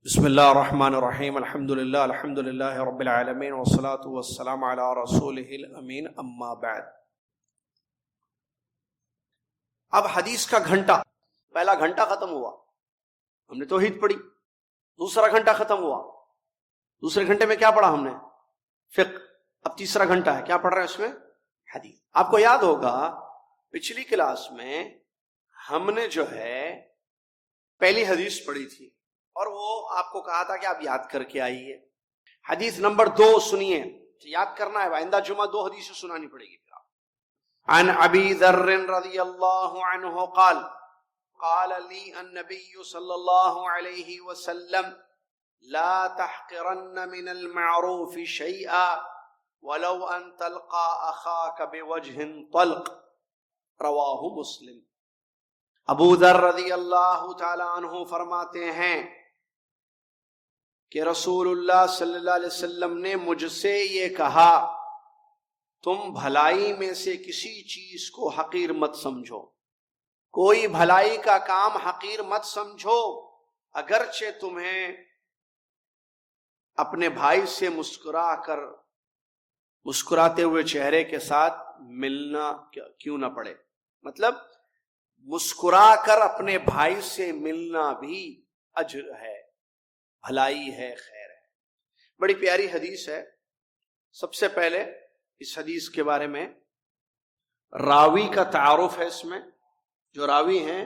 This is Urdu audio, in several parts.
بسم اللہ الرحمن الرحیم الحمد للہ رب العالمین والصلاة والسلام علی رسولہ الامین اما بعد۔ اب حدیث کا گھنٹہ، پہلا گھنٹہ ختم ہوا، ہم نے توحید پڑھی۔ دوسرا گھنٹہ ختم ہوا، دوسرے گھنٹے میں کیا پڑھا ہم نے؟ فقہ۔ اب تیسرا گھنٹہ ہے، کیا پڑھ رہے ہیں اس میں؟ حدیث۔ آپ کو یاد ہوگا پچھلی کلاس میں ہم نے جو ہے پہلی حدیث پڑھی تھی اور وہ آپ کو کہا تھا کہ آپ یاد کر کے آئیے۔ حدیث نمبر 2 سنیے، یاد کرنا ہے، آئندہ جمعہ 2 حدیثیں سنانی پڑے گی۔ عن ابی ذر رضی اللہ عنہ قال قال لی النبی صلی اللہ علیہ وسلم لا تحقرن من المعروف شیئا ولو ان تلقى اخاک بوجہ طلق، رواہ مسلم۔ ابو ذر رضی اللہ تعالی عنہ فرماتے ہیں کہ رسول اللہ صلی اللہ علیہ وسلم نے مجھ سے یہ کہا، تم بھلائی میں سے کسی چیز کو حقیر مت سمجھو، کوئی بھلائی کا کام حقیر مت سمجھو، اگرچہ تمہیں اپنے بھائی سے مسکراتے ہوئے چہرے کے ساتھ ملنا کیوں نہ پڑے۔ مطلب مسکرا کر اپنے بھائی سے ملنا بھی اجر ہے، بھلائی ہے، خیر ہے۔ بڑی پیاری حدیث ہے۔ سب سے پہلے اس حدیث کے بارے میں راوی کا تعارف ہے۔ اس میں جو راوی ہیں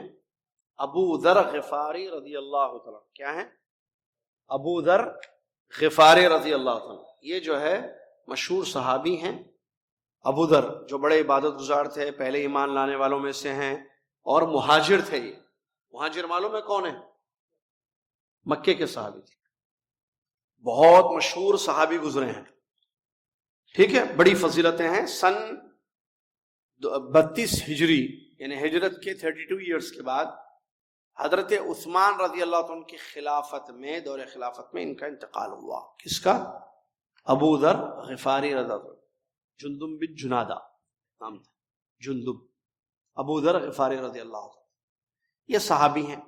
ابو ذر غفاری رضی اللہ تعالیٰ، کیا ہیں؟ ابو ذر غفاری رضی اللہ تعالیٰ، یہ جو ہے مشہور صحابی ہیں۔ ابو ذر جو بڑے عبادت گزار تھے، پہلے ایمان لانے والوں میں سے ہیں اور مہاجر تھے۔ یہ مہاجر معلوم ہے کون ہے؟ مکے کے صحابی تھے، بہت مشہور صحابی گزرے ہیں، ٹھیک ہے، بڑی فضیلتیں ہیں۔ سن 32 ہجری یعنی ہجرت کے 32 ایئرز کے بعد حضرت عثمان رضی اللہ عنہ کی خلافت میں، دور خلافت میں ان کا انتقال ہوا۔ کس کا؟ ابو ذر غفاری رضی اللہ عنہ، جندب بن جنادہ نام تھا، جندب، ابو ذر غفاری رضی اللہ عنہ، یہ صحابی ہیں۔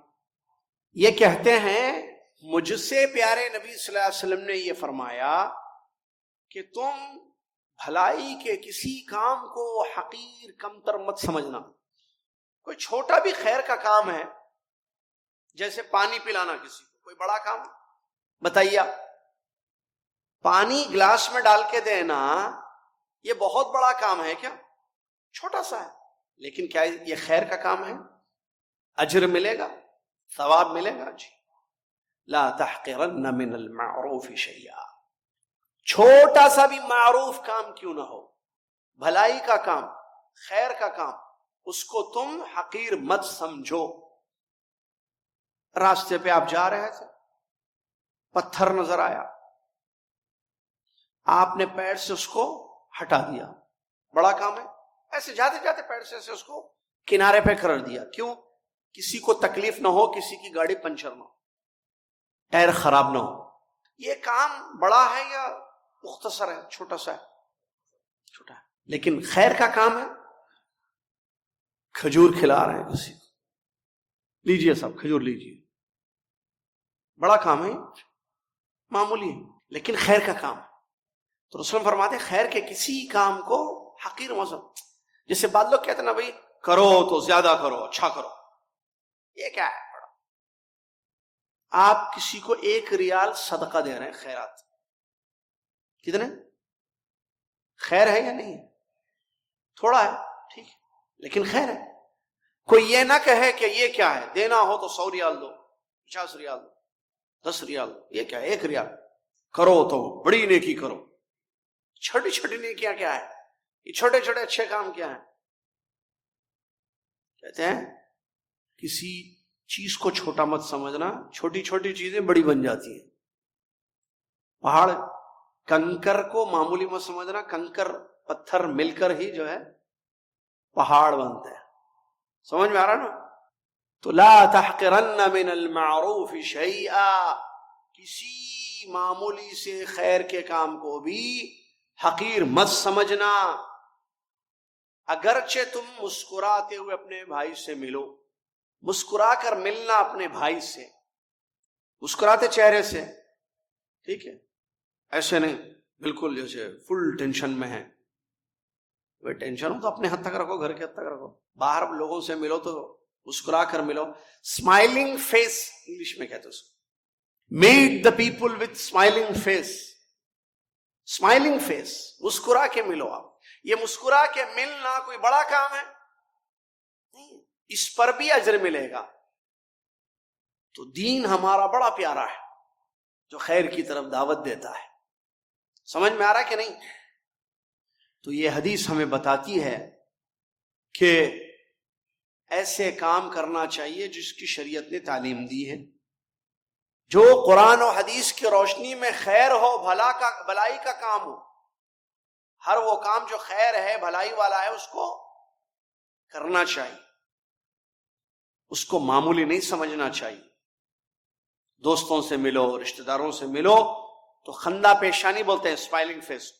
یہ کہتے ہیں مجھ سے پیارے نبی صلی اللہ علیہ وسلم نے یہ فرمایا کہ تم بھلائی کے کسی کام کو حقیر کمتر مت سمجھنا۔ کوئی چھوٹا بھی خیر کا کام ہے، جیسے پانی پلانا کسی کو، کوئی بڑا کام بتائیے، پانی گلاس میں ڈال کے دینا یہ بہت بڑا کام ہے کیا؟ چھوٹا سا ہے، لیکن کیا یہ خیر کا کام ہے؟ اجر ملے گا، ثواب ملے گا۔ جی، لا تحقرن من المعروف شیئا، چھوٹا سا بھی معروف کام کیوں نہ ہو، بھلائی کا کام، خیر کا کام، اس کو تم حقیر مت سمجھو۔ راستے پہ آپ جا رہے تھے، پتھر نظر آیا، آپ نے پیر سے اس کو ہٹا دیا، بڑا کام ہے، ایسے جاتے جاتے پیر سے اس کو کنارے پہ کر دیا۔ کیوں؟ کسی کو تکلیف نہ ہو، کسی کی گاڑی پنچر نہ ہو، ٹائر خراب نہ ہو۔ یہ کام بڑا ہے یا مختصر ہے؟ چھوٹا سا ہے، چھوٹا ہے، لیکن خیر کا کام ہے۔ کھجور کھلا رہے ہیں کسی کو، لیجئے صاحب کھجور لیجئے، بڑا کام ہے، معمولی ہے، لیکن خیر کا کام ہے۔ تو رسول فرماتے ہیں خیر کے کسی کام کو حقیر مت سمجھو۔ جیسے بعض لوگ کہتے ہیں نا بھائی کرو تو زیادہ کرو، اچھا کرو، یہ کیا ہے؟ بڑا، آپ کسی کو 1 ریال صدقہ دے رہے ہیں، خیرات، کتنے؟ خیر ہے یا نہیں؟ تھوڑا ہے، ٹھیک ہے، لیکن خیر ہے۔ کوئی یہ نہ کہے کہ یہ کیا ہے، دینا ہو تو 100 ریال دو، 50 ریال دو، 10 ریال دو، یہ کیا ہے 1 ریال؟ کرو تو بڑی نیکی کرو۔ چھوٹی چھوٹی نیکیاں کیا ہے؟ یہ چھوٹے چھوٹے اچھے کام کیا ہیں؟ کہتے ہیں کسی چیز کو چھوٹا مت سمجھنا، چھوٹی چھوٹی چیزیں بڑی بن جاتی ہیں۔ پہاڑ، کنکر کو معمولی مت سمجھنا، کنکر پتھر مل کر ہی جو ہے پہاڑ بنتا ہے۔ سمجھ میں آ رہا نا؟ تو لا تحقرن من المعروف شیئا، کسی معمولی سے خیر کے کام کو بھی حقیر مت سمجھنا، اگرچہ تم مسکراتے ہوئے اپنے بھائی سے ملو۔ مسکرا کر ملنا اپنے بھائی سے، مسکراتے چہرے سے، ٹھیک ہے، ایسے نہیں بالکل جیسے فل ٹینشن میں ہے. وہ ٹینشن ہو تو اپنے حد تک رکھو، گھر کے حد تک رکھو. باہر لوگوں سے ملو تو مسکرا کر ملو. اسمائلنگ فیس انگلش میں کہتے ہیں، meet the people with smiling face. Smiling face, مسکرا کے ملو. آپ یہ مسکرا کے ملنا کوئی بڑا کام ہے نہیں، اس پر بھی اجر ملے گا. تو دین ہمارا بڑا پیارا ہے جو خیر کی طرف دعوت دیتا ہے. سمجھ میں آ رہا ہے کہ نہیں؟ تو یہ حدیث ہمیں بتاتی ہے کہ ایسے کام کرنا چاہیے جس کی شریعت نے تعلیم دی ہے، جو قرآن و حدیث کی روشنی میں خیر ہو، بھلائی کا کام ہو. ہر وہ کام جو خیر ہے، بھلائی والا ہے، اس کو کرنا چاہیے، اس کو معمولی نہیں سمجھنا چاہیے. دوستوں سے ملو، رشتہ داروں سے ملو تو خندہ پیشانی بولتے ہیں، اسمائلنگ فیس.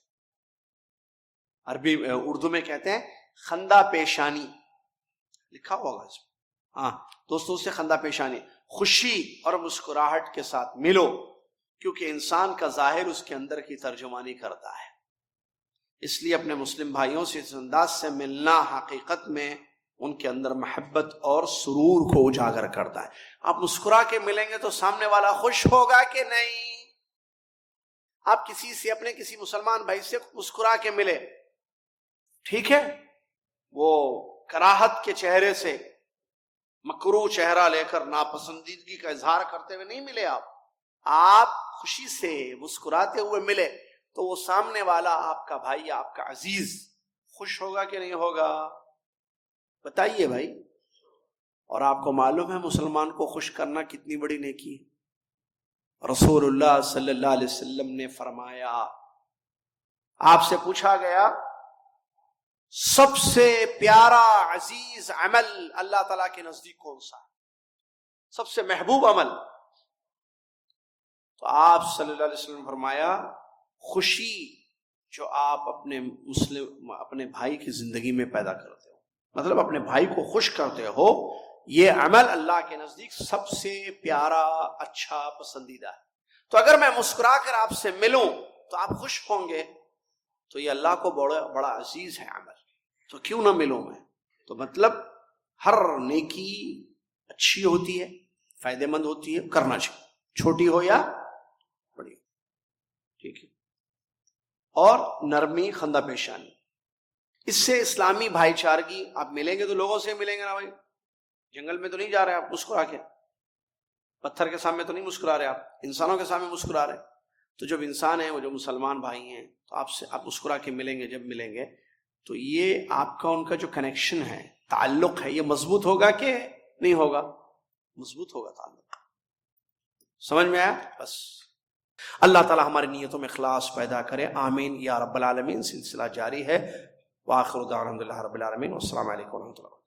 عربی اردو میں کہتے ہیں خندہ پیشانی، لکھا ہوگا اس میں. ہاں، دوستوں سے خندہ پیشانی، خوشی اور مسکراہٹ کے ساتھ ملو، کیونکہ انسان کا ظاہر اس کے اندر کی ترجمانی کرتا ہے. اس لیے اپنے مسلم بھائیوں سے اس انداز سے ملنا حقیقت میں ان کے اندر محبت اور سرور کو اجاگر کرتا ہے. آپ مسکرا کے ملیں گے تو سامنے والا خوش ہوگا کہ نہیں؟ آپ کسی سے، اپنے کسی مسلمان بھائی سے مسکرا کے ملے، ٹھیک ہے، وہ کراہت کے چہرے سے، مکروہ چہرہ لے کر، ناپسندیدگی کا اظہار کرتے ہوئے نہیں ملے. آپ خوشی سے مسکراتے ہوئے ملے تو وہ سامنے والا آپ کا بھائی، آپ کا عزیز خوش ہوگا کہ نہیں ہوگا؟ بتائیے بھائی. اور آپ کو معلوم ہے مسلمان کو خوش کرنا کتنی بڑی نیکی ہے. رسول اللہ صلی اللہ علیہ وسلم نے فرمایا، آپ سے پوچھا گیا سب سے پیارا عزیز عمل اللہ تعالیٰ کے نزدیک کون سا ہے، سب سے محبوب عمل؟ تو آپ صلی اللہ علیہ وسلم نے فرمایا خوشی جو آپ اپنے بھائی کی زندگی میں پیدا کرتے ہو، مطلب اپنے بھائی کو خوش کرتے ہو، یہ عمل اللہ کے نزدیک سب سے پیارا، اچھا، پسندیدہ ہے. تو اگر میں مسکرا کر آپ سے ملوں تو آپ خوش ہوں گے، تو یہ اللہ کو بڑا عزیز ہے عمل، تو کیوں نہ ملوں میں؟ تو مطلب ہر نیکی اچھی ہوتی ہے، فائدہ مند ہوتی ہے، کرنا چاہیے، چھوٹی ہو یا بڑی ہو، ٹھیک ہے. اور نرمی، خندہ پیشانی، اس سے اسلامی بھائی چارگی. آپ ملیں گے تو لوگوں سے ملیں گے نا بھائی، جنگل میں تو نہیں جا رہے آپ مسکرا کے، پتھر کے سامنے تو نہیں مسکرا رہے آپ، انسانوں کے سامنے مسکرا رہے. تو جب انسان ہیں، وہ جو مسلمان بھائی ہیں، تو آپ مسکرا کے ملیں گے. جب ملیں گے تو یہ آپ کا ان کا جو کنیکشن ہے، تعلق ہے، یہ مضبوط ہوگا کہ نہیں ہوگا؟ مضبوط ہوگا تعلق. سمجھ میں آیا؟ بس اللہ تعالی ہماری نیتوں میں اخلاص پیدا کرے، آمین یا رب العالمین. سلسلہ جاری ہے. وآخر دعوانا الحمد للہ رب العالمین، والسلام علیکم ورحمۃ اللہ.